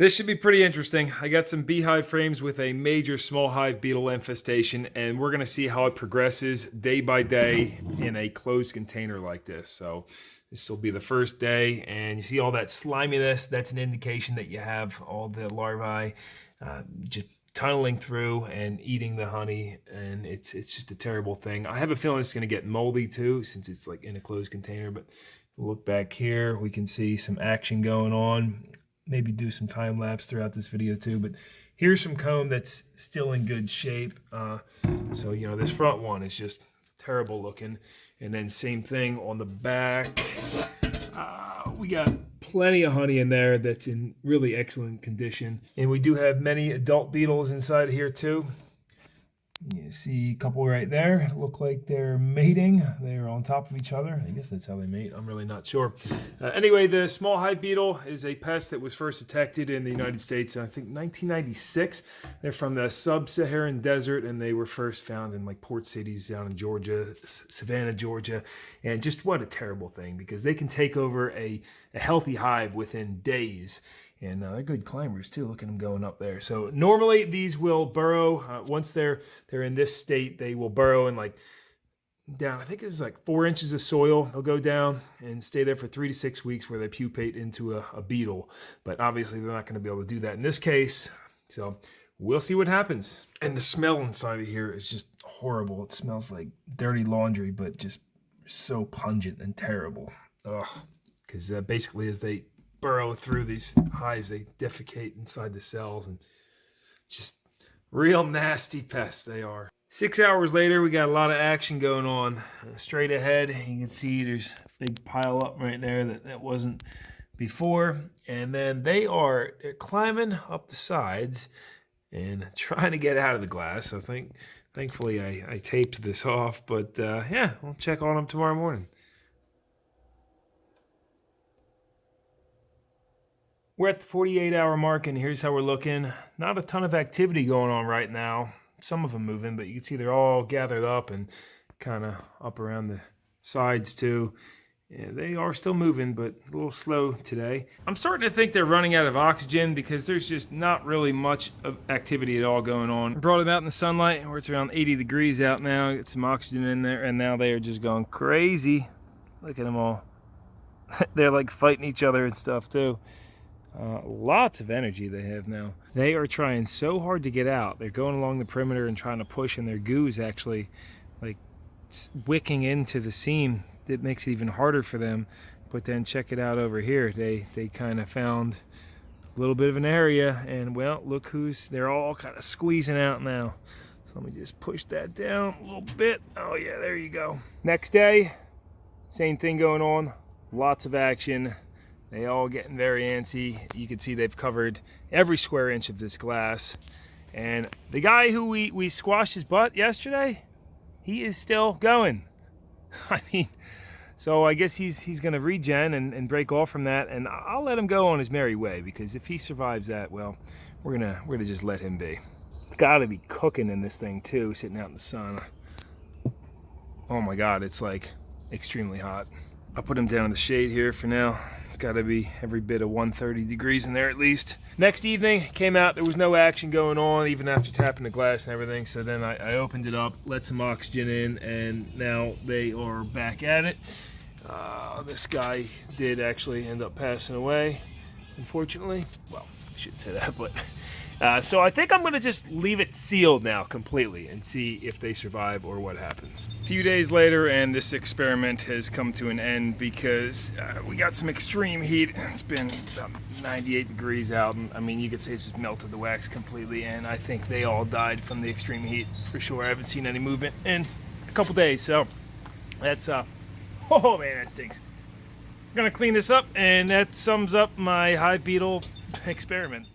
This should be pretty interesting. I got some beehive frames with a major small hive beetle infestation, and we're going to see how it progresses day by day in a closed container like this. So this will be the first day, and you see all that sliminess. That's an indication that you have all the larvae just tunneling through and eating the honey, and it's just a terrible thing. I have a feeling it's going to get moldy too, since it's like in a closed container. But look back here, we can see some action going on. Maybe do some time lapse throughout this video too, but here's some comb that's still in good shape. So you know, this front one is just terrible looking, and then same thing on the back. We got plenty of honey in there that's in really excellent condition, and we do have many adult beetles inside here too. You see a couple right there, look like they're mating. They're on top of each other. I guess that's how they mate. I'm really not sure. Anyway, the small hive beetle is a pest that was first detected in the United States, I think 1996. They're from the sub-Saharan desert, and they were first found in like port cities down in Georgia, Savannah, Georgia. And just what a terrible thing, because they can take over a healthy hive within days. And they're good climbers too. Look at them going up there. So normally these will burrow. Once they're in this state, they will burrow in like down, I think it was like 4 inches of soil. They'll go down and stay there for 3 to 6 weeks where they pupate into a beetle. But obviously they're not going to be able to do that in this case. So we'll see what happens. And the smell inside of here is just horrible. It smells like dirty laundry, but just so pungent and terrible. Ugh. Because basically as they burrow through these hives, they defecate inside the cells, and just real nasty pests they are. 6 hours later, we got a lot of action going on. Straight ahead, you can see there's a big pile up right there that wasn't before, and then they're climbing up the sides and trying to get out of the glass. So thankfully I taped this off, but yeah, we'll check on them tomorrow morning. We're at the 48-hour mark, and here's how we're looking. Not a ton of activity going on right now. Some of them moving, but you can see they're all gathered up and kind of up around the sides too. Yeah, they are still moving, but a little slow today. I'm starting to think they're running out of oxygen, because there's just not really much of activity at all going on. I brought them out in the sunlight where it's around 80 degrees out now. Get some oxygen in there, and now they are just going crazy. Look at them all. They're like fighting each other and stuff too. Lots of energy they have now. They are trying so hard to get out. They're going along the perimeter and trying to push, and their goo is actually like wicking into the seam. That makes it even harder for them. But then check it out over here. They kind of found a little bit of an area, and well, look they're all kind of squeezing out now. So let me just push that down a little bit. Oh yeah, there you go. Next day, same thing going on. Lots of action. They all getting very antsy. You can see they've covered every square inch of this glass. And the guy who we squashed his butt yesterday, he is still going. I mean, so I guess he's going to regen and break off from that. And I'll let him go on his merry way, because if he survives that, well, we're gonna just let him be. It's got to be cooking in this thing too, sitting out in the sun. Oh my God, it's like extremely hot. I'll put him down in the shade here for now. It's got to be every bit of 130 degrees in there at least. Next evening, came out, there was no action going on, even after tapping the glass and everything. So then I opened it up, let some oxygen in, and now they are back at it. This guy did actually end up passing away, unfortunately. Well, I shouldn't say that, but... so I think I'm going to just leave it sealed now completely and see if they survive or what happens. A few days later, and this experiment has come to an end, because we got some extreme heat. It's been about 98 degrees out, and I mean, you could say it's just melted the wax completely, and I think they all died from the extreme heat for sure. I haven't seen any movement in a couple days, so that's oh man, that stinks. I'm gonna clean this up, and that sums up my hive beetle experiment.